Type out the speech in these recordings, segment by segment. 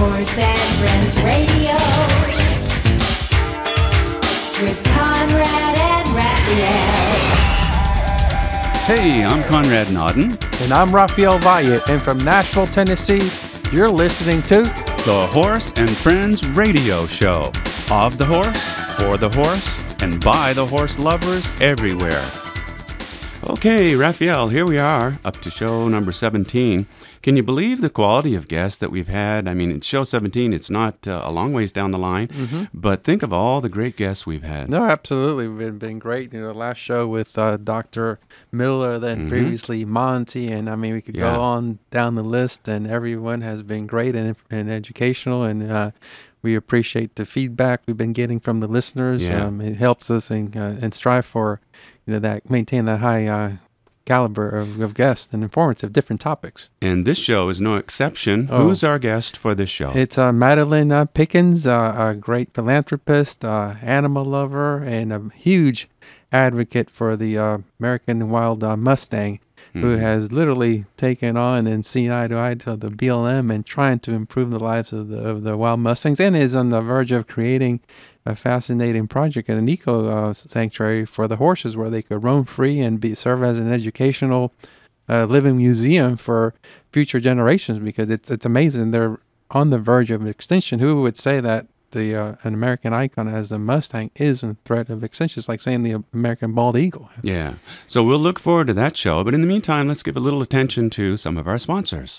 Horse and Friends Radio with Conrad and Raphael. Hey, I'm Conrad Nodden. And I'm Raphael Valle. And from Nashville, Tennessee, you're listening to The Horse and Friends Radio Show. Of the horse, for the horse, and by the horse lovers everywhere. Okay, Raphael, here we are, up to show number 17. Can you believe the quality of guests that we've had? I mean, it's show 17. It's not a long ways down the line, but think of all the great guests we've had. No, absolutely. We've been great. You know, last show with Dr. Miller, then previously Monty, and I mean, we could go on down the list, and everyone has been great and educational, and we appreciate the feedback we've been getting from the listeners. It helps us and strive for, maintain that high caliber of guests and informative different topics. And this show is no exception. Who's our guest for this show? It's Madeleine Pickens, a great philanthropist, animal lover, and a huge advocate for the American Wild Mustang, who has literally taken on and seen eye to eye to the BLM and trying to improve the lives of the wild Mustangs, and is on the verge of creating a fascinating project and an eco sanctuary for the horses where they could roam free and serve as an educational living museum for future generations, because it's amazing. They're on the verge of extinction. Who would say that an American icon as the Mustang is in threat of extinction? It's like saying the American bald eagle. Yeah. So we'll look forward to that show. But in the meantime, let's give a little attention to some of our sponsors.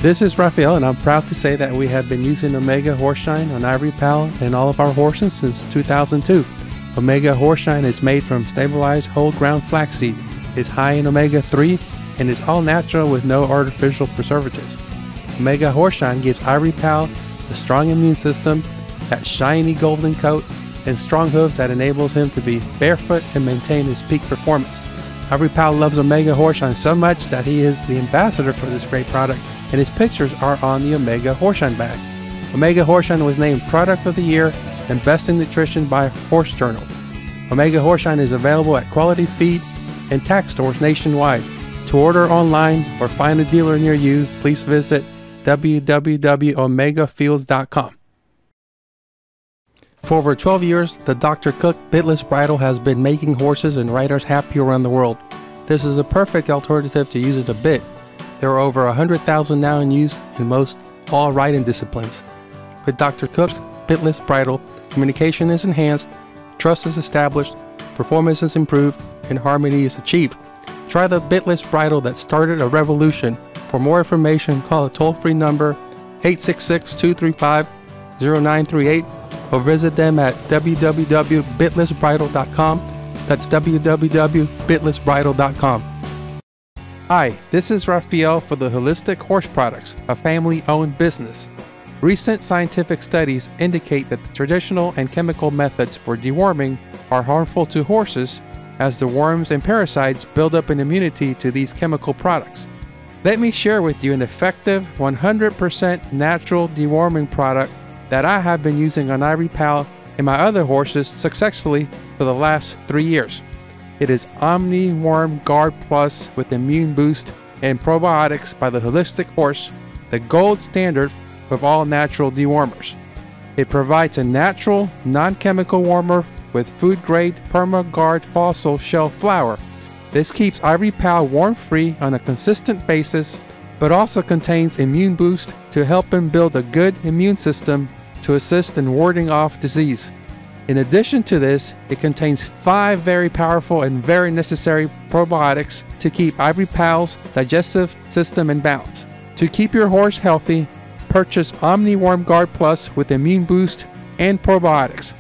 This is Raphael, and I'm proud to say that we have been using Omega Horseshine on Ivory Pal and all of our horses since 2002. Omega Horseshine is made from stabilized whole ground flaxseed, is high in omega-3, and is all natural with no artificial preservatives. Omega Horseshine gives Ivory Pal a strong immune system, that shiny golden coat, and strong hooves that enables him to be barefoot and maintain his peak performance. Ivory Pal loves Omega Horseshine so much that he is the ambassador for this great product, and his pictures are on the Omega Horseshine bag. Omega Horseshine was named Product of the Year and Best in Nutrition by Horse Journal. Omega Horseshine is available at quality feed and tack stores nationwide. To order online or find a dealer near you, please visit www.omegafields.com. For over 12 years, the Dr. Cook bitless bridle has been making horses and riders happy around the world. This is a perfect alternative to using a bit. There are over 100,000 now in use in most all riding disciplines. With Dr. Cook's bitless bridle, communication is enhanced, trust is established, performance is improved, and harmony is achieved. Try the bitless bridle that started a revolution. For more information, call a toll-free number 866-235-0938 or visit them at www.bitlessbridle.com. That's www.bitlessbridle.com. Hi, this is Raphael for the Holistic Horse Products, a family-owned business. Recent scientific studies indicate that the traditional and chemical methods for deworming are harmful to horses, as the worms and parasites build up an immunity to these chemical products. Let me share with you an effective 100% natural deworming product that I have been using on Ivory Pal and my other horses successfully for the last 3 years. It is Omni Worm Guard Plus with Immune Boost and Probiotics by the Holistic Horse, the gold standard of all natural dewormers. It provides a natural, non-chemical warmer with food-grade PermaGuard fossil shell flour. This keeps Ivory Pal worm-free on a consistent basis, but also contains Immune Boost to help him build a good immune system to assist in warding off disease. In addition to this, it contains 5 very powerful and very necessary probiotics to keep Ivory Pal's digestive system in balance. To keep your horse healthy, purchase Omni Worm Guard Plus with Immune Boost and probiotics.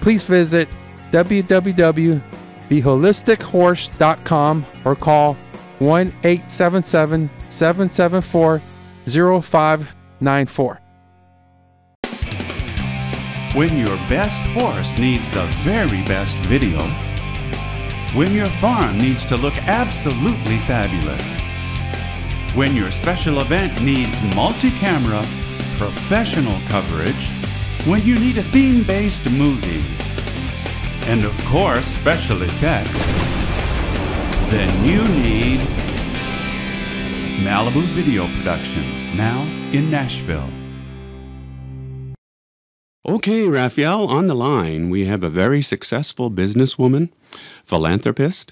Please visit www.theholistichorse.com or call 1-877-774-0594. When your best horse needs the very best video. When your farm needs to look absolutely fabulous. When your special event needs multi-camera, professional coverage. When you need a theme-based movie, and of course special effects, then you need Malibu Video Productions, now in Nashville. Okay, Raphael, on the line we have a very successful businesswoman, philanthropist,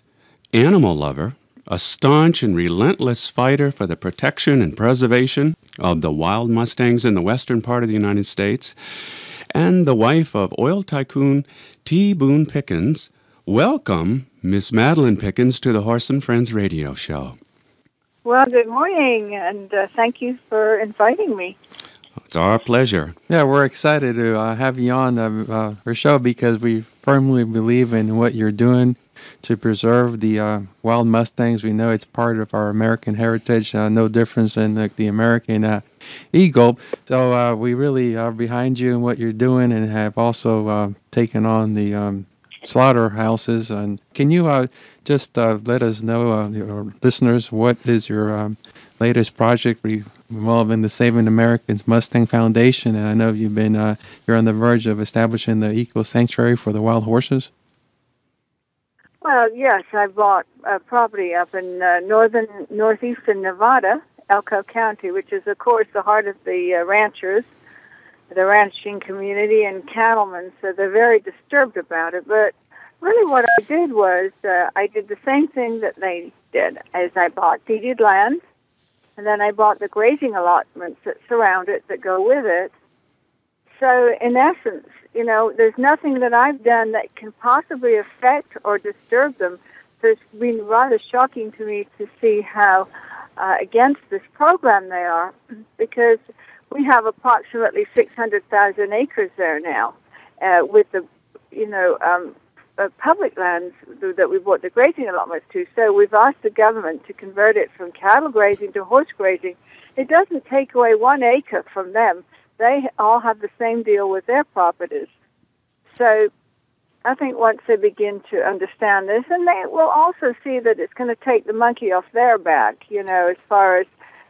animal lover, a staunch and relentless fighter for the protection and preservation of the wild mustangs in the western part of the United States, and the wife of oil tycoon T. Boone Pickens. Welcome, Miss Madeleine Pickens, to the Horse and Friends radio show. Well, good morning, and thank you for inviting me. It's our pleasure. Yeah, we're excited to have you on our show because we firmly believe in what you're doing to preserve the wild mustangs. We know it's part of our American heritage, no difference than the American eagle. So we really are behind you in what you're doing and have also taken on the slaughterhouses. And can you just let us know, your listeners, what is your latest project involving the Saving Americans Mustang Foundation? And I know you've been you're on the verge of establishing the Eco Sanctuary for the wild horses. Well, yes, I bought a property up in northeastern Nevada, Elko County, which is, of course, the heart of the ranchers, the ranching community, and cattlemen, so they're very disturbed about it. But really what I did was I did the same thing that they did, as I bought deeded land, and then I bought the grazing allotments that surround it, that go with it. So, in essence, you know, there's nothing that I've done that can possibly affect or disturb them. So it's been rather shocking to me to see how against this program they are, because we have approximately 600,000 acres there now with the, public lands that we bought the grazing allotments to. So we've asked the government to convert it from cattle grazing to horse grazing. It doesn't take away 1 acre from them. They all have the same deal with their properties. So I think once they begin to understand this, and they will also see that it's going to take the monkey off their back, as far as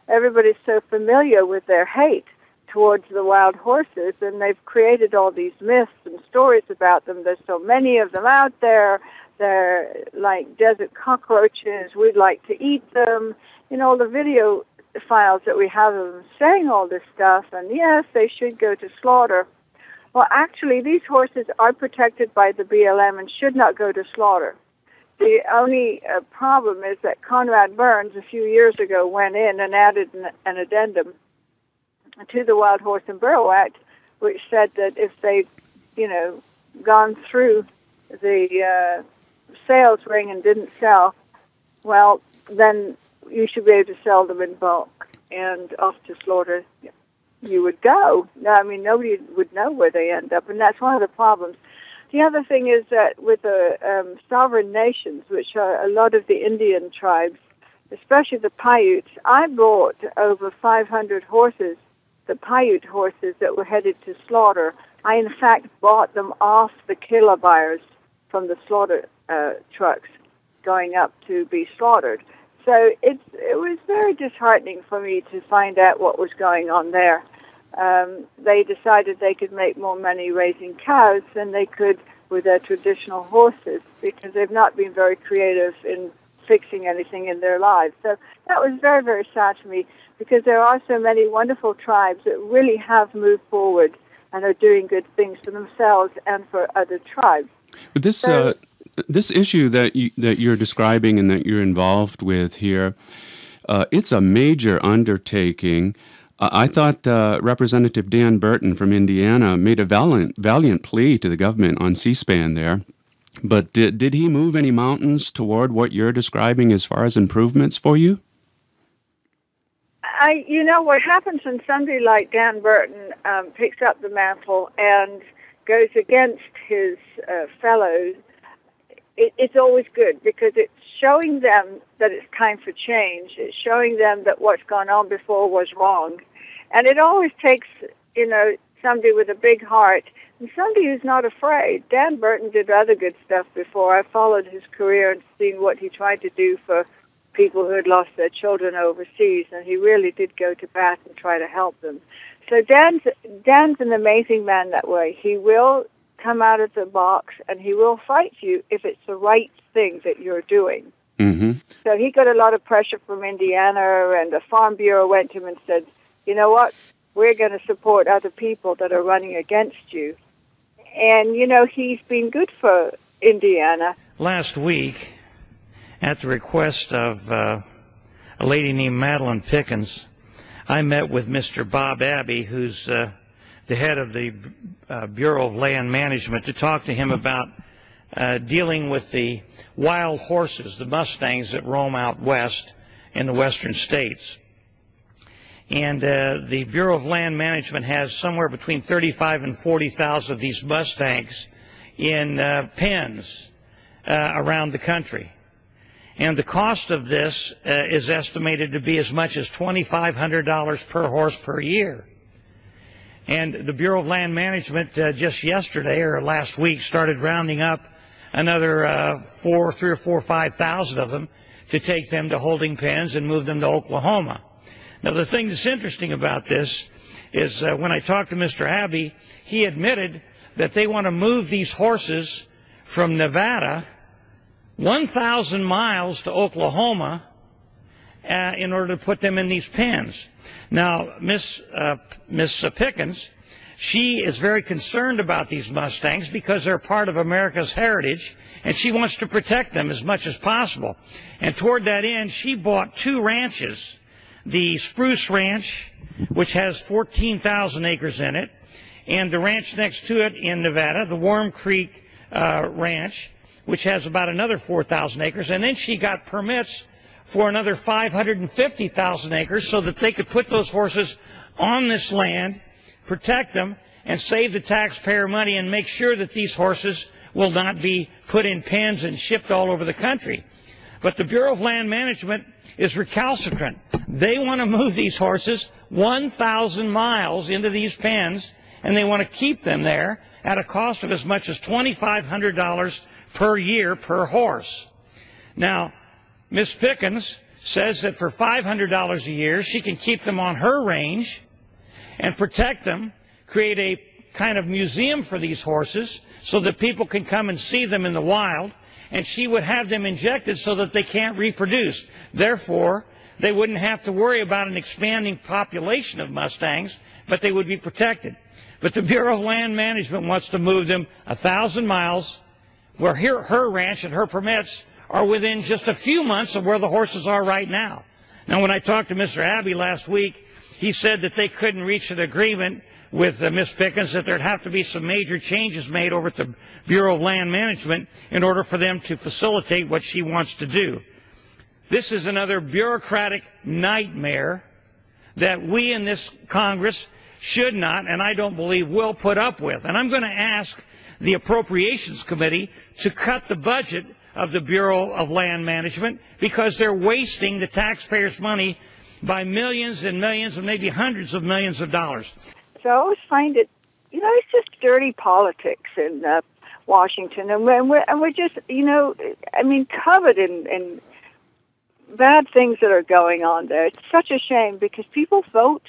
everybody's so familiar with their hate towards the wild horses, and they've created all these myths and stories about them. There's so many of them out there. They're like desert cockroaches. We'd like to eat them. The video files that we have of them saying all this stuff, and yes, they should go to slaughter. Well, actually, these horses are protected by the BLM and should not go to slaughter. The only problem is that Conrad Burns a few years ago went in and added an addendum to the Wild Horse and Burro Act, which said that if they'd, gone through the sales ring and didn't sell, well, then you should be able to sell them in bulk, and off to slaughter you would go. I mean, nobody would know where they end up, and that's one of the problems. The other thing is that with the sovereign nations, which are a lot of the Indian tribes, especially the Paiutes, I bought over 500 horses, the Paiute horses that were headed to slaughter. I, in fact, bought them off the killer buyers from the slaughter trucks going up to be slaughtered. So it was very disheartening for me to find out what was going on there. They decided they could make more money raising cows than they could with their traditional horses, because they've not been very creative in fixing anything in their lives. So that was very, very sad to me, because there are so many wonderful tribes that really have moved forward and are doing good things for themselves and for other tribes. But this issue that you're describing and that you're involved with here, it's a major undertaking. I thought Representative Dan Burton from Indiana made a valiant plea to the government on C-SPAN there. But did he move any mountains toward what you're describing as far as improvements for you? What happens when somebody like Dan Burton picks up the mantle and goes against his fellows, it's always good, because it's showing them that it's time for change. It's showing them that what's gone on before was wrong. And it always takes, somebody with a big heart and somebody who's not afraid. Dan Burton did other good stuff before. I followed his career and seen what he tried to do for people who had lost their children overseas, and he really did go to bat and try to help them. So Dan's an amazing man that way. He will come out of the box and he will fight you if it's the right thing that you're doing. Mm-hmm. So he got a lot of pressure from Indiana, and the Farm Bureau went to him and said, you know what, we're going to support other people that are running against you. And, he's been good for Indiana. Last week, at the request of a lady named Madeleine Pickens, I met with Mr. Bob Abbey, who's the head of the Bureau of Land Management, to talk to him about dealing with the wild horses, the Mustangs that roam out west in the western states. And the Bureau of Land Management has somewhere between 35 and 40,000 of these Mustangs in pens around the country. And the cost of this is estimated to be as much as $2,500 per horse per year. And the Bureau of Land Management just yesterday or last week started rounding up another 5,000 of them to take them to holding pens and move them to Oklahoma. Now, the thing that's interesting about this is when I talked to Mr. Abbey, he admitted that they want to move these horses from Nevada 1,000 miles to Oklahoma in order to put them in these pens. Now, Miss Pickens, she is very concerned about these Mustangs because they're part of America's heritage, and she wants to protect them as much as possible. And toward that end, she bought 2 ranches, the Spruce Ranch, which has 14,000 acres in it, and the ranch next to it in Nevada, the Warm Creek Ranch, which has about another 4,000 acres. And then she got permits for another 550,000 acres so that they could put those horses on this land, protect them, and save the taxpayer money and make sure that these horses will not be put in pens and shipped all over the country. But the Bureau of Land Management is recalcitrant. They want to move these horses 1,000 miles into these pens, and they want to keep them there at a cost of as much as $2,500 per year per horse. Now, Miss Pickens says that for $500 a year, she can keep them on her range and protect them, create a kind of museum for these horses so that people can come and see them in the wild, and she would have them injected so that they can't reproduce. Therefore, they wouldn't have to worry about an expanding population of Mustangs, but they would be protected. But the Bureau of Land Management wants to move them 1,000 miles, where her ranch and her permits are within just a few months of where the horses are right now. Now, when I talked to Mr. Abbey last week, he said that they couldn't reach an agreement with Miss Pickens, that there'd have to be some major changes made over at the Bureau of Land Management in order for them to facilitate what she wants to do. This is another bureaucratic nightmare that we in this Congress should not, and I don't believe will, put up with. And I'm going to ask the Appropriations Committee to cut the budget of the Bureau of Land Management because they're wasting the taxpayers' money by millions and millions and maybe hundreds of millions of dollars. So I always find it, it's just dirty politics in Washington, and we're just, covered in bad things that are going on there. It's such a shame because people vote,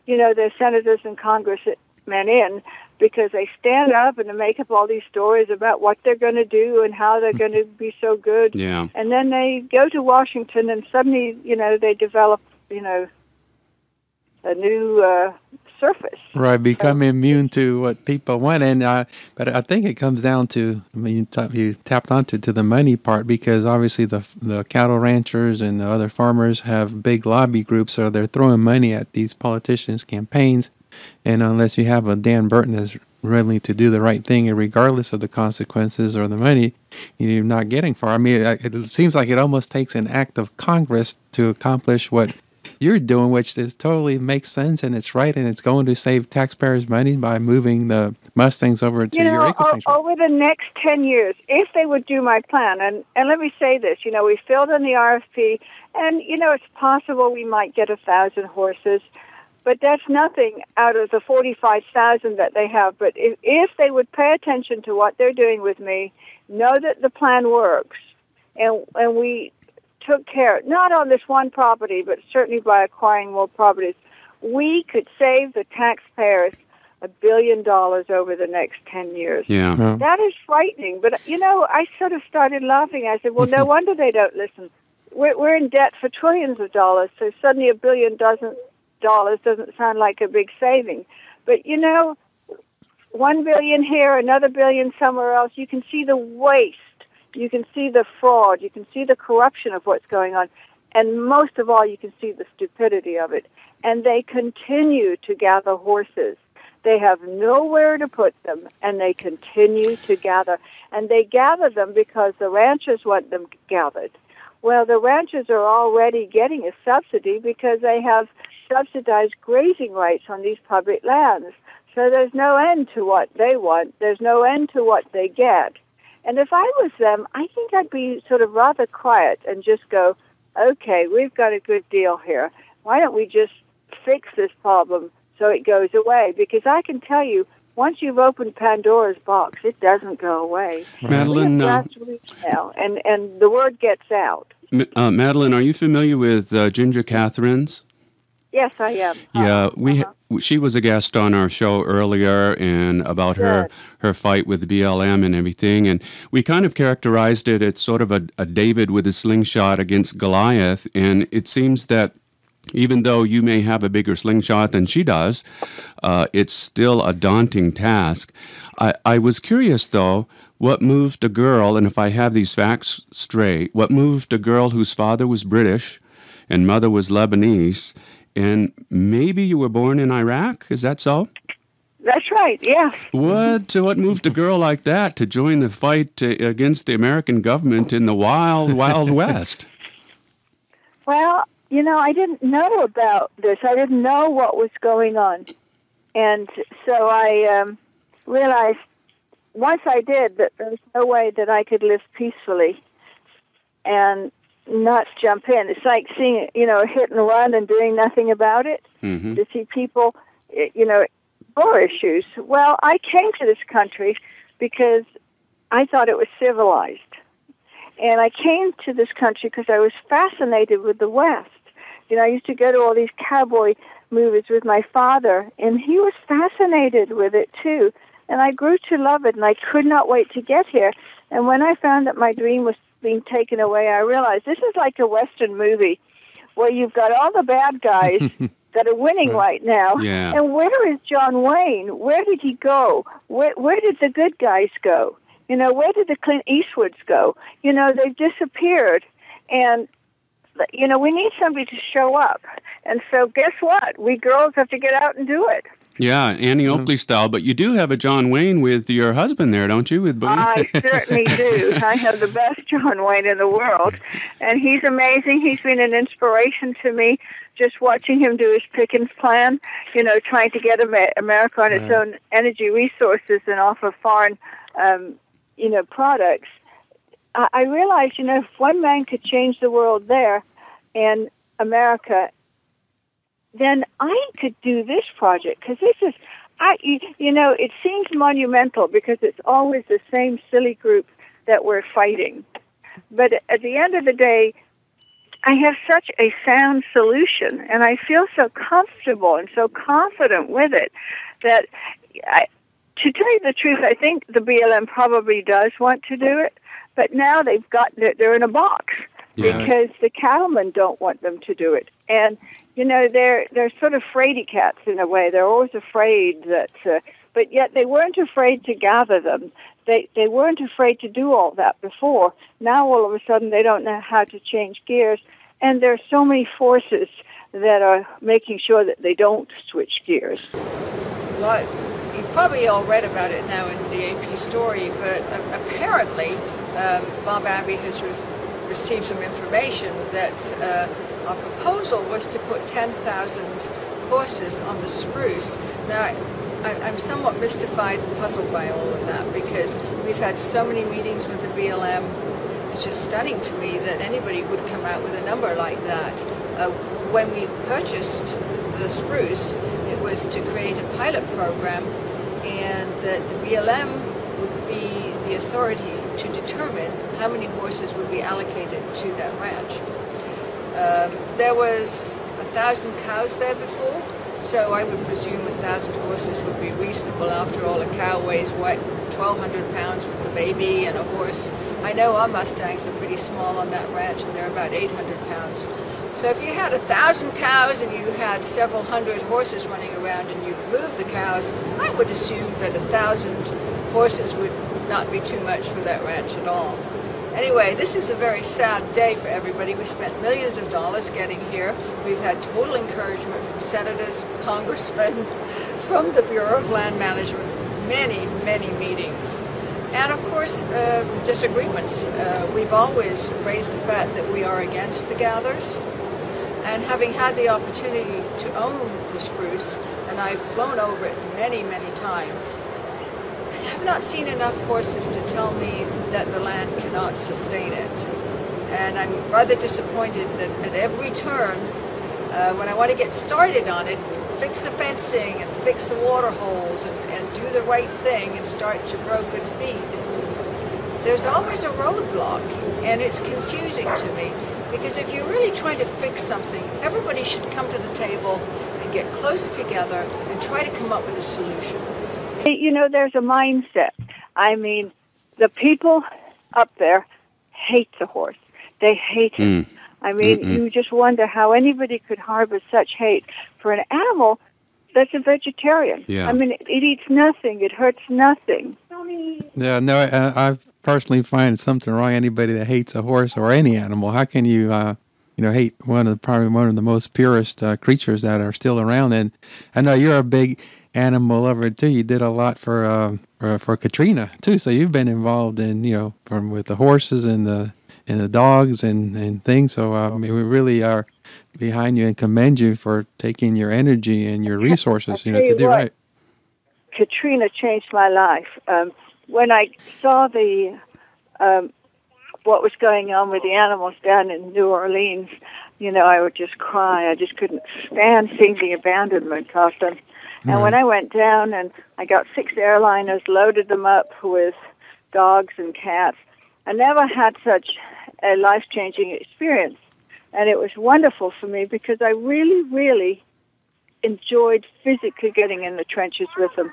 their senators and congressmen in because they stand up and they make up all these stories about what they're going to do and how they're going to be so good. Yeah. And then they go to Washington and suddenly, they develop, a new surface. Right, become immune to what people want. And but I think it comes down to, you tapped onto the money part, because obviously the cattle ranchers and the other farmers have big lobby groups, so they're throwing money at these politicians' campaigns. And unless you have a Dan Burton that's willing to do the right thing, regardless of the consequences or the money, you're not getting far. I mean, it seems like it almost takes an act of Congress to accomplish what you're doing, which is totally makes sense and it's right, and it's going to save taxpayers money by moving the Mustangs over to your acre sanctuary. Over the next 10 years, if they would do my plan, and let me say this, we filled in the RFP, and, it's possible we might get 1,000 horses, but that's nothing out of the 45,000 that they have. But if they would pay attention to what they're doing with me, know that the plan works, and we took care, not on this one property, but certainly by acquiring more properties, we could save the taxpayers $1 billion over the next 10 years. Yeah. That is frightening. But, I sort of started laughing. I said, well, no wonder they don't listen. We're in debt for trillions of dollars, so suddenly $1 billion doesn't sound like a big saving. But, $1 billion here, another billion somewhere else, you can see the waste. You can see the fraud. You can see the corruption of what's going on. And most of all, you can see the stupidity of it. And they continue to gather horses. They have nowhere to put them, and they continue to gather. And they gather them because the ranchers want them gathered. Well, the ranchers are already getting a subsidy because they have subsidized grazing rights on these public lands. So there's no end to what they want. There's no end to what they get. And if I was them, I think I'd be sort of rather quiet and just go, okay, we've got a good deal here. Why don't we just fix this problem so it goes away? Because I can tell you, once you've opened Pandora's box, it doesn't go away. Madeline, now, and the word gets out. Madeline, are you familiar with Ginger Catherine's? Yes, I am. Yeah, she was a guest on our show earlier and about her fight with the BLM and everything, and we kind of characterized it as sort of a David with a slingshot against Goliath, and it seems that even though you may have a bigger slingshot than she does, it's still a daunting task. I was curious, though, what moved a girl, and if I have these facts straight, what moved a girl whose father was British and mother was Lebanese, and maybe you were born in Iraq? Is that so? That's right, yeah. What moved a girl like that to join the fight against the American government in the wild, wild West? Well, I didn't know about this. I didn't know what was going on. And so I realized once I did that there was no way that I could live peacefully and not jump in. It's like seeing, a hit and run and doing nothing about it. Mm-hmm. To see people, war issues. Well, I came to this country because I thought it was civilized. And I came to this country because I was fascinated with the West. I used to go to all these cowboy movies with my father, and he was fascinated with it, too. And I grew to love it, and I could not wait to get here. And when I found that my dream was being taken away, I realized this is like a Western movie where you've got all the bad guys that are winning right now. Yeah. And where is John Wayne? Where did he go? Where did the good guys go? Where did the Clint Eastwoods go? They've disappeared. And, we need somebody to show up. And so guess what? We girls have to get out and do it. Yeah, Annie Oakley style. But you do have a John Wayne with your husband there, don't you, with Boone? I certainly do. I have the best John Wayne in the world. And he's amazing. He's been an inspiration to me. Just watching him do his Pickens plan, trying to get America on its own energy resources and offer foreign, products. I realized, if one man could change the world there and America, then I could do this project because this is, it seems monumental because it's always the same silly group that we're fighting. But at the end of the day, I have such a sound solution, and I feel so comfortable and so confident with it that, to tell you the truth, I think the BLM probably does want to do it, but now they're in a box because the cattlemen don't want them to do it. And, they're sort of fraidy cats in a way. They're always afraid that, but yet they weren't afraid to gather them. They weren't afraid to do all that before. Now all of a sudden they don't know how to change gears. And there are so many forces that are making sure that they don't switch gears. Well, you've probably all read about it now in the AP story, but apparently Bob Abbey has received some information that our proposal was to put 10,000 horses on the spruce. Now, I'm somewhat mystified and puzzled by all of that because we've had so many meetings with the BLM. It's just stunning to me that anybody would come out with a number like that. When we purchased the spruce, it was to create a pilot program, and that the BLM would be the authority to determine how many horses would be allocated to that ranch. There was 1,000 cows there before, So I would presume 1,000 horses would be reasonable. After all, a cow weighs, 1,200 pounds with the baby, and a horse. I know our Mustangs are pretty small on that ranch, and they're about 800 pounds. So if you had 1,000 cows and you had several hundred horses running around and you remove the cows, I would assume that 1,000 horses would not be too much for that ranch at all. Anyway, this is a very sad day for everybody. We spent millions of dollars getting here. We've had total encouragement from senators, congressmen, from the Bureau of Land Management, many, many meetings. And of course, disagreements. We've always raised the fact that we are against the gathers. And having had the opportunity to own the spruce, and I've flown over it many, many times, I have not seen enough horses to tell me that the land cannot sustain it. And I'm rather disappointed that at every turn, when I want to get started on it, fix the fencing and fix the water holes and do the right thing and start to grow good feed, there's always a roadblock, and it's confusing to me. Because if you're really trying to fix something, everybody should come to the table and get closer together and try to come up with a solution. You know, there's a mindset. I mean, the people up there hate the horse. They hate him. I mean, you just wonder how anybody could harbor such hate for an animal that's a vegetarian. Yeah. I mean, it eats nothing. It hurts nothing. Yeah, no, I personally find something wrong. Anybody that hates a horse or any animal, how can you, hate probably one of the most purest creatures that are still around? And I know you're a big animal lover too. You did a lot for Katrina too. So you've been involved in, with the horses and the dogs and things. So we really are behind you and commend you for taking your energy and your resources, to do right. Katrina changed my life. When I saw the what was going on with the animals down in New Orleans, I would just cry. I just couldn't stand seeing the abandonment of them. And when I went down and I got 6 airliners, loaded them up with dogs and cats, I never had such a life-changing experience. And it was wonderful for me because I really, really enjoyed physically getting in the trenches with them.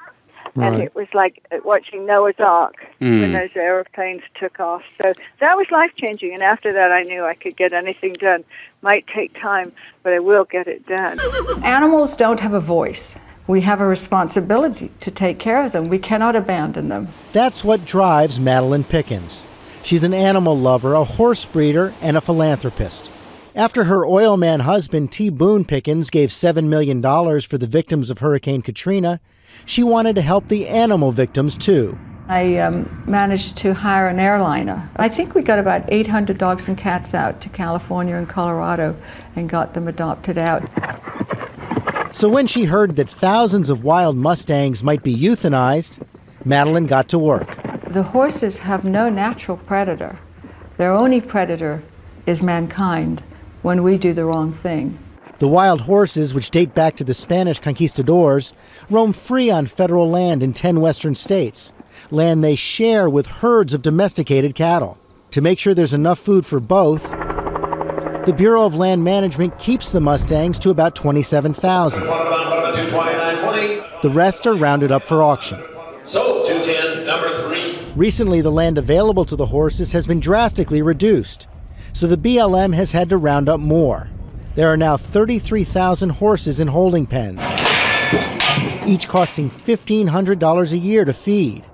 Right. And it was like watching Noah's Ark when those airplanes took off. So that was life-changing. And after that, I knew I could get anything done. Might take time, but I will get it done. Animals don't have a voice. We have a responsibility to take care of them. We cannot abandon them. That's what drives Madeleine Pickens. She's an animal lover, a horse breeder, and a philanthropist. After her oil man husband, T. Boone Pickens, gave $7 million for the victims of Hurricane Katrina, she wanted to help the animal victims, too. I managed to hire an airliner. I think we got about 800 dogs and cats out to California and Colorado and got them adopted out. So when she heard that thousands of wild Mustangs might be euthanized, Madeleine got to work. The horses have no natural predator. Their only predator is mankind when we do the wrong thing. The wild horses, which date back to the Spanish conquistadors, roam free on federal land in 10 western states, land they share with herds of domesticated cattle. To make sure there's enough food for both, the Bureau of Land Management keeps the Mustangs to about 27,000. The rest are rounded up for auction. So, 210, number 3. Recently, the land available to the horses has been drastically reduced, so the BLM has had to round up more. There are now 33,000 horses in holding pens, each costing $1,500 a year to feed,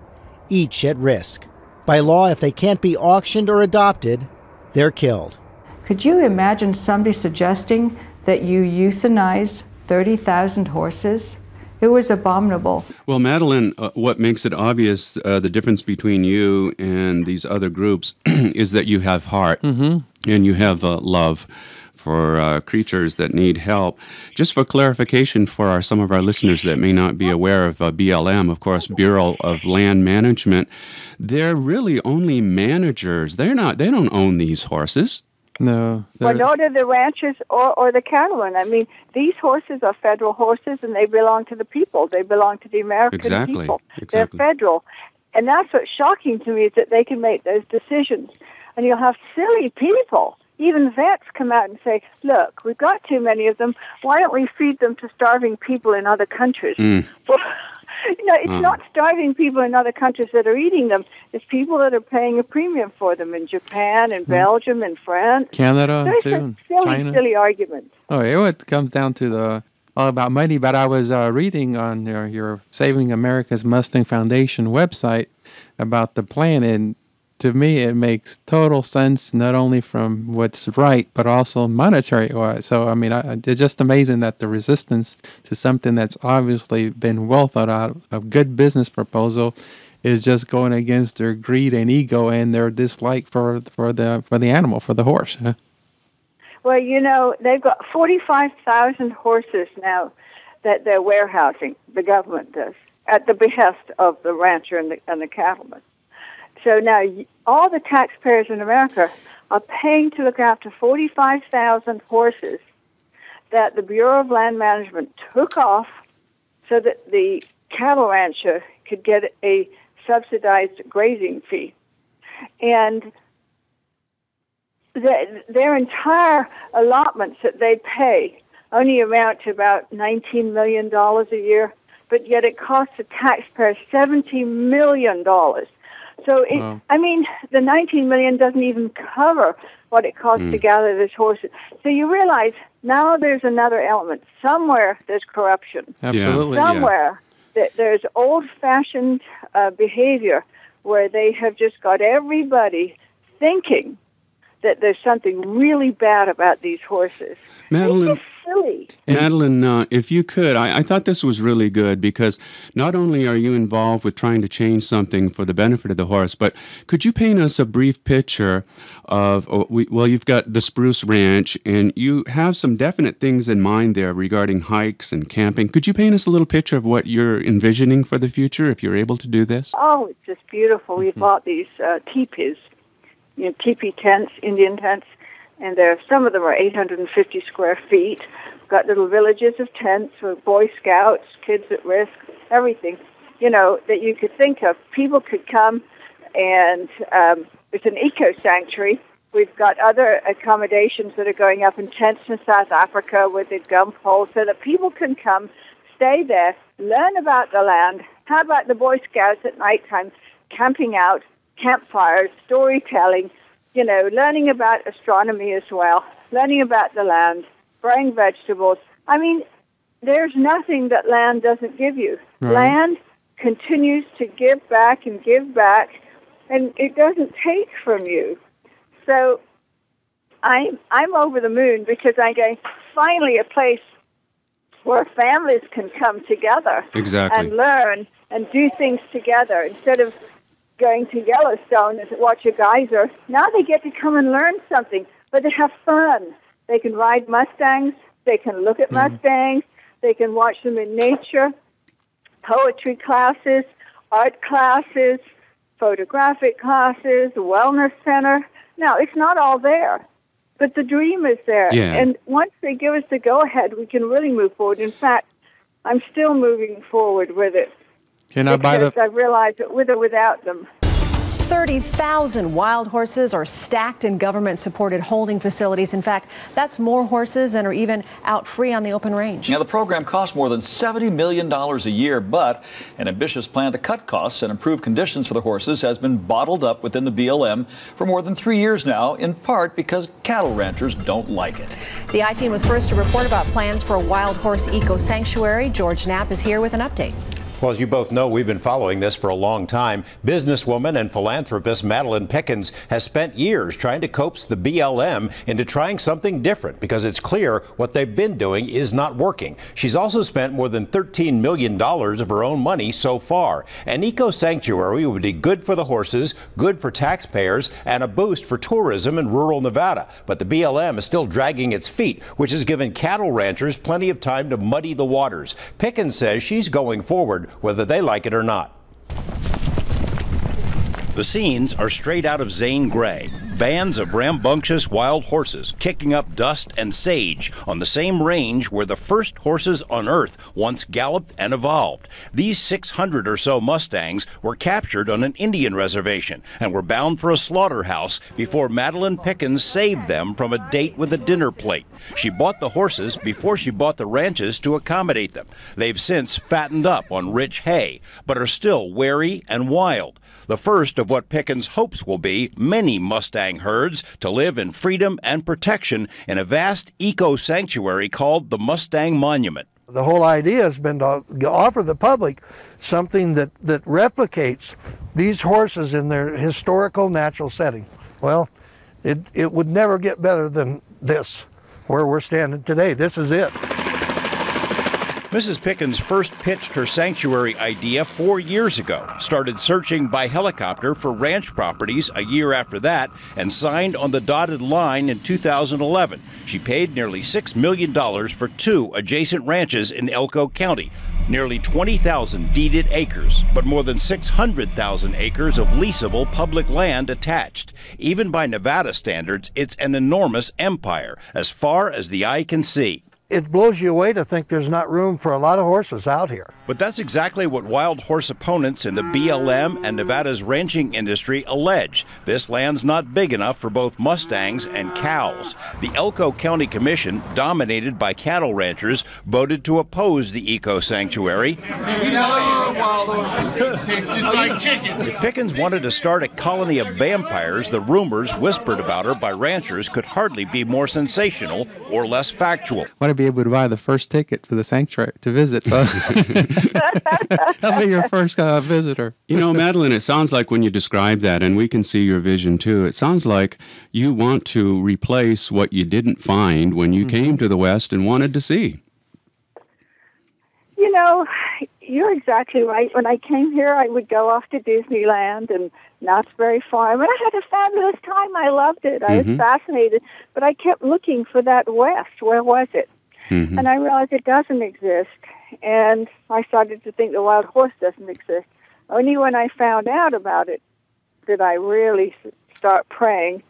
each at risk. By law, if they can't be auctioned or adopted, they're killed. Could you imagine somebody suggesting that you euthanize 30,000 horses? It was abominable. Well, Madeleine, what makes it obvious the difference between you and these other groups is that you have heart and you have love for creatures that need help. Just for clarification for some of our listeners that may not be aware of BLM, of course, Bureau of Land Management, they're really only managers. They don't own these horses. No. Well, nor do the ranchers or the cattlemen. I mean, these horses are federal horses, and they belong to the people. They belong to the American people. Exactly. They're federal. And that's what's shocking to me is that they can make those decisions. And you'll have silly people, even vets come out and say, look, we've got too many of them. Why don't we feed them to starving people in other countries? Well, it's not starving people in other countries that are eating them. It's people that are paying a premium for them in Japan and Belgium and France. Canada, There's too, some silly, China. silly arguments. Oh, it comes down to all about money. But I was reading on your Saving America's Mustang Foundation website about the plan, and to me, it makes total sense, not only from what's right, but also monetary-wise. So, I mean, it's just amazing that the resistance to something that's obviously been well thought out, a good business proposal, is just going against their greed and ego and their dislike for the animal, for the horse. Well, they've got 45,000 horses now that they're warehousing, the government does, at the behest of the rancher and the cattleman. So now all the taxpayers in America are paying to look after 45,000 horses that the Bureau of Land Management took off so that the cattle rancher could get a subsidized grazing fee. And their entire allotments that they pay only amount to about $19 million a year, but yet it costs the taxpayer $70 million. So, the $19 million doesn't even cover what it costs to gather these horses. So you realize now there's another element. Somewhere there's corruption. Absolutely. Somewhere there's old-fashioned behavior where they have just got everybody thinking that there's something really bad about these horses. Madeleine, it's just silly. Madeleine, if you could, I thought this was really good because not only are you involved with trying to change something for the benefit of the horse, but could you paint us a brief picture of, you've got the Spruce Ranch, and you have some definite things in mind there regarding hikes and camping. Could you paint us a little picture of what you're envisioning for the future, if you're able to do this? Oh, it's just beautiful. We bought these teepees. Teepee tents, Indian tents, and some of them are 850 square feet. Got little villages of tents for Boy Scouts, kids at risk, everything, that you could think of. People could come, and it's an eco-sanctuary. We've got other accommodations that are going up in tents in South Africa with the gum poles so that people can come, stay there, learn about the land. How about the Boy Scouts at nighttime, camping out, campfires, storytelling, learning about astronomy as well, learning about the land, growing vegetables. I mean, there's nothing that land doesn't give you. Right. Land continues to give back, and it doesn't take from you. So I'm over the moon because I'm going, finally a place where families can come together and learn and do things together instead of going to Yellowstone and watch a geyser. Now they get to come and learn something, but they have fun. They can ride Mustangs. They can look at Mustangs. They can watch them in nature, poetry classes, art classes, photographic classes, wellness center. Now, it's not all there, but the dream is there. Yeah. And once they give us the go-ahead, we can really move forward. In fact, I'm still moving forward with it. I've realized that with or without them. 30,000 wild horses are stacked in government-supported holding facilities. In fact, that's more horses than are even out free on the open range. Now, the program costs more than $70 million a year, but an ambitious plan to cut costs and improve conditions for the horses has been bottled up within the BLM for more than 3 years now, in part because cattle ranchers don't like it. The I-Team was first to report about plans for a wild horse eco-sanctuary. George Knapp is here with an update. Well, as you both know, we've been following this for a long time. Businesswoman and philanthropist Madeleine Pickens has spent years trying to coax the BLM into trying something different because it's clear what they've been doing is not working. She's also spent more than $13 million of her own money so far. An eco-sanctuary would be good for the horses, good for taxpayers, and a boost for tourism in rural Nevada. But the BLM is still dragging its feet, which has given cattle ranchers plenty of time to muddy the waters. Pickens says she's going forward whether they like it or not. The scenes are straight out of Zane Grey. Bands of rambunctious wild horses kicking up dust and sage on the same range where the first horses on Earth once galloped and evolved. These 600 or so Mustangs were captured on an Indian reservation and were bound for a slaughterhouse before Madeleine Pickens saved them from a date with a dinner plate. She bought the horses before she bought the ranches to accommodate them. They've since fattened up on rich hay, but are still wary and wild. The first of what Pickens hopes will be many Mustang herds to live in freedom and protection in a vast eco-sanctuary called the Mustang Monument. The whole idea has been to offer the public something that replicates these horses in their historical natural setting. Well, it would never get better than this, where we're standing today. This is it. Mrs. Pickens first pitched her sanctuary idea 4 years ago, started searching by helicopter for ranch properties a year after that, and signed on the dotted line in 2011. She paid nearly $6 million for 2 adjacent ranches in Elko County, nearly 20,000 deeded acres, but more than 600,000 acres of leasable public land attached. Even by Nevada standards, it's an enormous empire, as far as the eye can see. It blows you away to think there's not room for a lot of horses out here. But that's exactly what wild horse opponents in the BLM and Nevada's ranching industry allege. This land's not big enough for both Mustangs and cows. The Elko County Commission, dominated by cattle ranchers, voted to oppose the eco-sanctuary. We love wild horses. It tastes just like chicken. If Pickens wanted to start a colony of vampires, the rumors whispered about her by ranchers could hardly be more sensational or less factual. Want to be able to buy the first ticket to the sanctuary to visit. That'll be your first visitor. You know, Madeleine, it sounds like when you describe that, and we can see your vision too, it sounds like you want to replace what you didn't find when you came to the West and wanted to see. You know, you're exactly right. When I came here, I would go off to Disneyland and Knott's Berry Farm, and I had a fabulous time. I loved it. I was fascinated, but I kept looking for that West. Where was it? And I realized it doesn't exist, and I started to think the wild horse doesn't exist. Only when I found out about it did I really start praying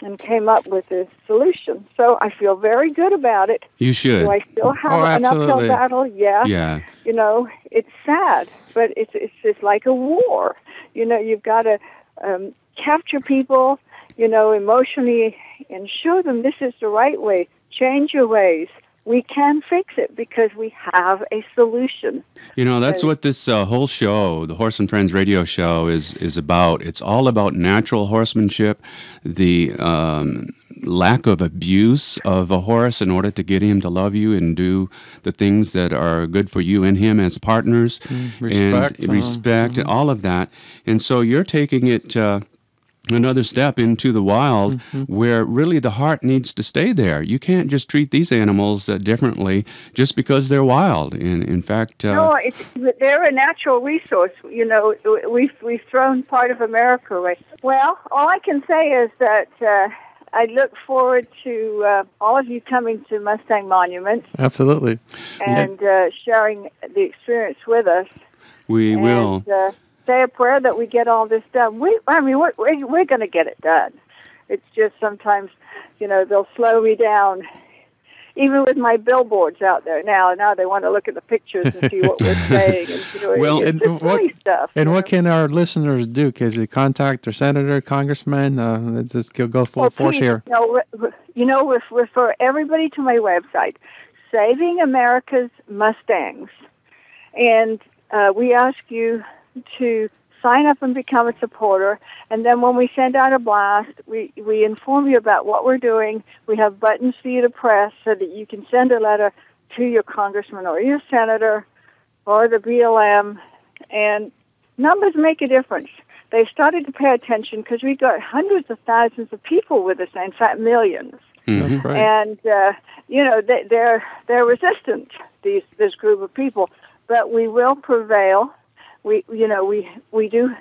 and came up with this solution. So I feel very good about it. You should. Do I still have an uphill battle? Yeah. You know, it's sad, but it's just like a war. You know, you've got to capture people, you know, emotionally and show them this is the right way. Change your ways. We can fix it because we have a solution. You know, that's what this whole show, the Horse and Friends radio show, is about. It's all about natural horsemanship, the lack of abuse of a horse in order to get him to love you and do the things that are good for you and him as partners. Respect, and all of that. And so you're taking it another step into the wild where really the heart needs to stay there. You can't just treat these animals differently just because they're wild. In fact... No, they're a natural resource. You know, we've thrown part of America away. Well, all I can say is that I look forward to all of you coming to Mustang Monument. Absolutely. And sharing the experience with us. We will. Say a prayer that we get all this done. We're going to get it done. It's just sometimes, you know, they'll slow me down. Even with my billboards out there now they want to look at the pictures and see what we're saying. And well, it's just silly stuff. And what can our listeners do? Can they contact their senator, congressman? Let's just go full force here. Refer everybody to my website, Saving America's Mustangs. And we ask you to sign up and become a supporter, and then when we send out a blast, we inform you about what we're doing. We have buttons for you to press so that you can send a letter to your congressman or your senator or the BLM, and numbers make a difference. They've started to pay attention because we've got hundreds of thousands of people with us, in fact, millions. That's great. And, they're resistant, this group of people, but we will prevail. We do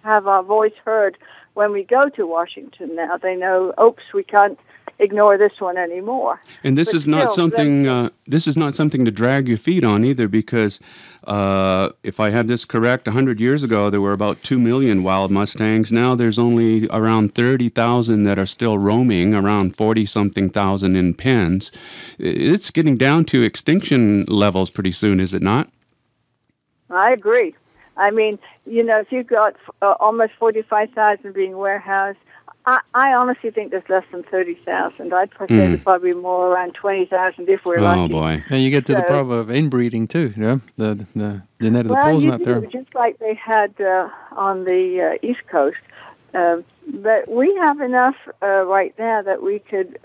have our voice heard when we go to Washington now. They know, oops, we can't ignore this one anymore. And this But is not still, something. This is not something to drag your feet on either, because if I have this correct, 100 years ago there were about 2 million wild mustangs. Now there's only around 30,000 that are still roaming, around 40-something thousand in pens. It's getting down to extinction levels pretty soon, is it not? I agree. I mean, if you've got almost 45,000 being warehoused, I honestly think there's less than 30,000. I'd say there's probably more around 20,000 if we're lucky. Oh, boy. And you get to the problem of inbreeding, too, The genetic of the pool's not there. Just like they had on the East Coast. But we have enough right now that we could,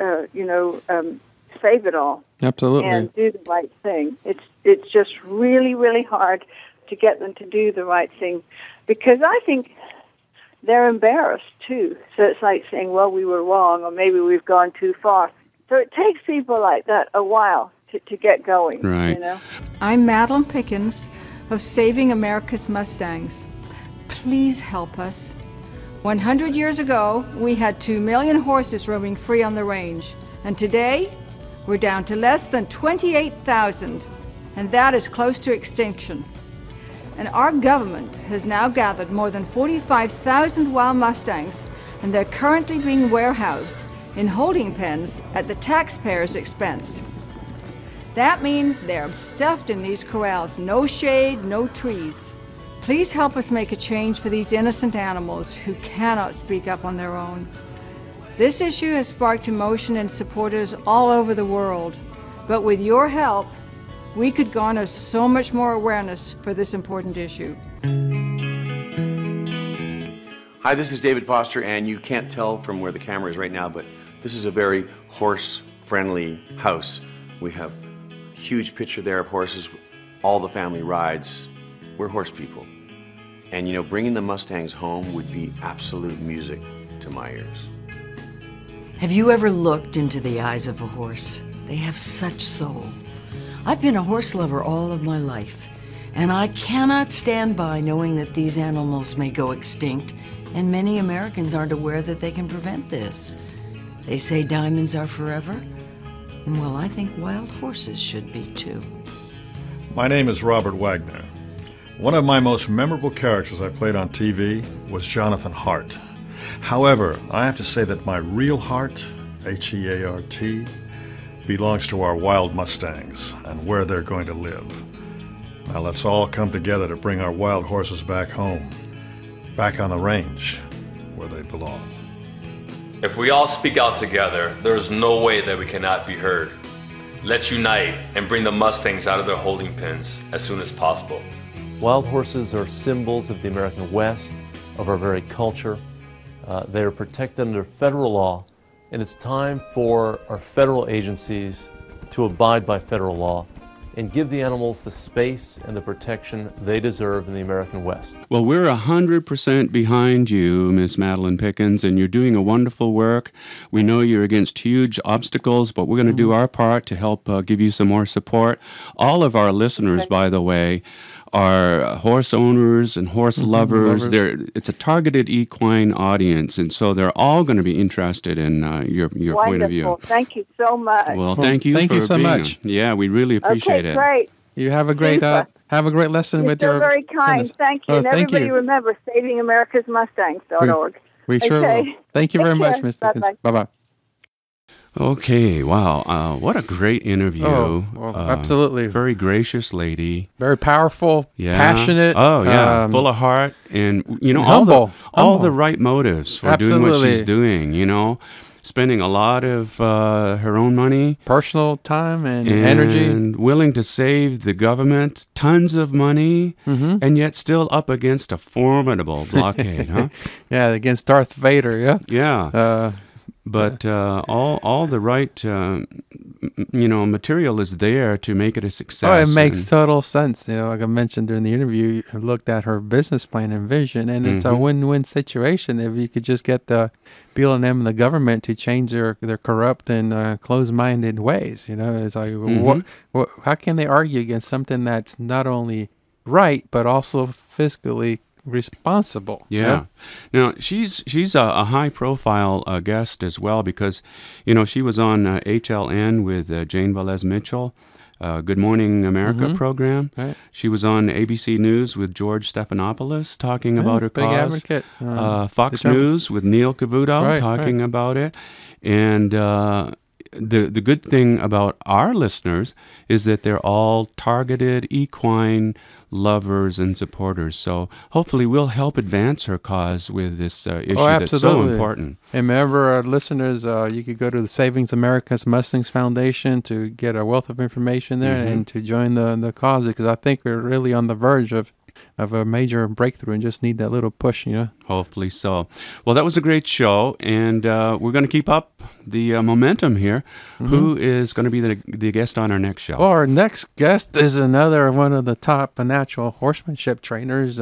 save it all. Absolutely. And do the right thing. It's just really, really hard to get them to do the right thing, because I think they're embarrassed too. So it's like saying, well, we were wrong, or maybe we've gone too far. So it takes people like that a while to get going. Right. I'm Madeleine Pickens of Saving America's Mustangs. Please help us. 100 years ago, we had 2 million horses roaming free on the range. And today, we're down to less than 28,000. And that is close to extinction. And our government has now gathered more than 45,000 wild mustangs, and they're currently being warehoused in holding pens at the taxpayers' expense. That means they're stuffed in these corrals, no shade, no trees. Please help us make a change for these innocent animals who cannot speak up on their own. This issue has sparked emotion in supporters all over the world, but with your help, we could garner so much more awareness for this important issue. Hi, this is David Foster, and you can't tell from where the camera is right now, but this is a very horse-friendly house. We have a huge picture there of horses. All the family rides. We're horse people. And bringing the Mustangs home would be absolute music to my ears. Have you ever looked into the eyes of a horse? They have such soul. I've been a horse lover all of my life, and I cannot stand by knowing that these animals may go extinct, and many Americans aren't aware that they can prevent this. They say diamonds are forever. Well, I think wild horses should be too. My name is Robert Wagner. One of my most memorable characters I played on TV was Jonathan Hart. However, I have to say that my real heart, H-E-A-R-T, belongs to our wild mustangs and where they're going to live. Now let's all come together to bring our wild horses back home, back on the range where they belong. If we all speak out together, there is no way that we cannot be heard. Let's unite and bring the mustangs out of their holding pens as soon as possible. Wild horses are symbols of the American West, of our very culture. They are protected under federal law, and it's time for our federal agencies to abide by federal law and give the animals the space and the protection they deserve in the American West. Well, we're 100% behind you, Miss Madeleine Pickens, and you're doing a wonderful work. We know you're against huge obstacles, but we're going to do our part to help give you some more support. All of our listeners, by the way, are horse owners and horse lovers. It's a targeted equine audience, and so they're all going to be interested in your point of view. Wonderful. Thank you so much. Well, thank you so much. Yeah, we really appreciate it. Great. You have a great lesson with your. You're very kind. Thank you. And everybody remember SavingAmericasMustangs.org. We sure will. Thank you very much, Ms. Pickens. Bye-bye. Okay, wow. What a great interview. Oh, well, absolutely. Very gracious lady. Very powerful, passionate. Oh, yeah. Full of heart. And, humble. all the right motives for doing what she's doing, Spending a lot of her own money. Personal time and energy. And willing to save the government tons of money, and yet still up against a formidable blockade, huh? Yeah, against Darth Vader, yeah? Yeah. But all the right, material is there to make it a success. Oh, it makes total sense. Like I mentioned during the interview, I looked at her business plan and vision, and it's a win-win situation if you could just get the BLM and the government to change their corrupt and closed-minded ways. It's like, how can they argue against something that's not only right, but also fiscally responsible. Yeah. Now, she's a high-profile guest as well because, she was on HLN with Jane Velez Mitchell, Good Morning America program. Right. She was on ABC News with George Stephanopoulos talking about her big cause. Advocate. Fox News with Neil Cavuto talking about it. And the good thing about our listeners is that they're all targeted equine lovers and supporters. So hopefully we'll help advance her cause with this issue that's so important. And remember, our listeners, you could go to the Savings America's Mustangs Foundation to get a wealth of information there and to join the cause, because I think we're really on the verge of a major breakthrough and just need that little push, Hopefully so. Well, that was a great show, and we're going to keep up the momentum here. Who is going to be the guest on our next show? Well, our next guest is another one of the top natural horsemanship trainers,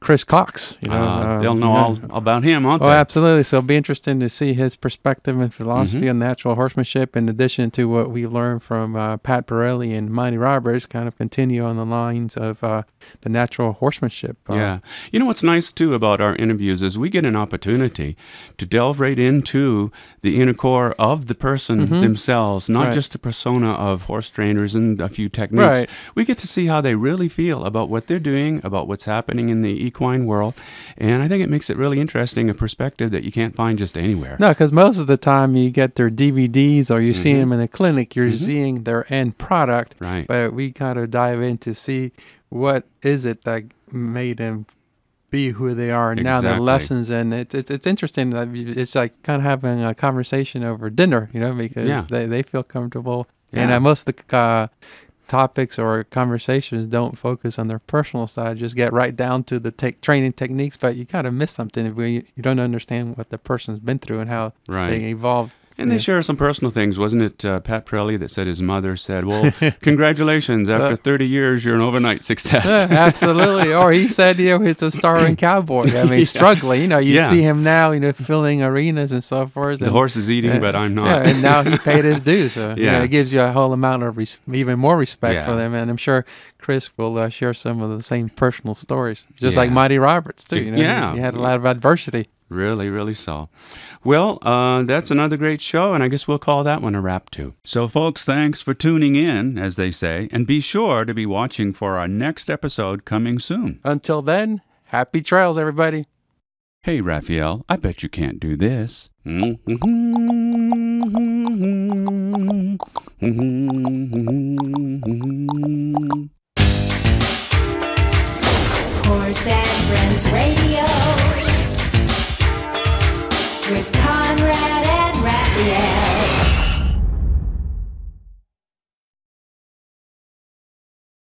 Chris Cox. They'll know all about him, won't they? Oh, absolutely. So it'll be interesting to see his perspective and philosophy on natural horsemanship, in addition to what we learned from Pat Pirelli and Mighty Roberts, kind of continue on the lines of the natural horsemanship. Yeah. What's nice, too, about our interviews is we get an opportunity to delve right into the inner core of the person themselves, not just the persona of horse trainers and a few techniques. Right. We get to see how they really feel about what they're doing, about what's happening in the equine world, and I think it makes it really interesting, a perspective that you can't find just anywhere. No, because most of the time you get their DVDs or you see them in a clinic, you're seeing their end product, right? But we kind of dive in to see what is it that made them be who they are now, the lessons, and it's interesting that it's like kind of having a conversation over dinner, because they feel comfortable, and most of the topics or conversations don't focus on their personal side, just get right down to the training techniques, but you kind of miss something if you don't understand what the person's been through and how they evolved. And they share some personal things. Wasn't it Pat Pirelli that said his mother said, well, congratulations, after 30 years, you're an overnight success. Absolutely. Or he said, he's a starving cowboy. I mean, struggling. You see him now, filling arenas and so forth. The horse is eating, but I'm not. Yeah, and now he paid his dues. So, it gives you a whole amount of even more respect for them. And I'm sure Chris will share some of the same personal stories, just like Mighty Roberts, too. He had a lot of adversity. Really, really so. Well, that's another great show, and I guess we'll call that one a wrap, too. So, folks, thanks for tuning in, as they say, and be sure to be watching for our next episode coming soon. Until then, happy trails, everybody. Hey, Raphael, I bet you can't do this. Horse and Friends Radio.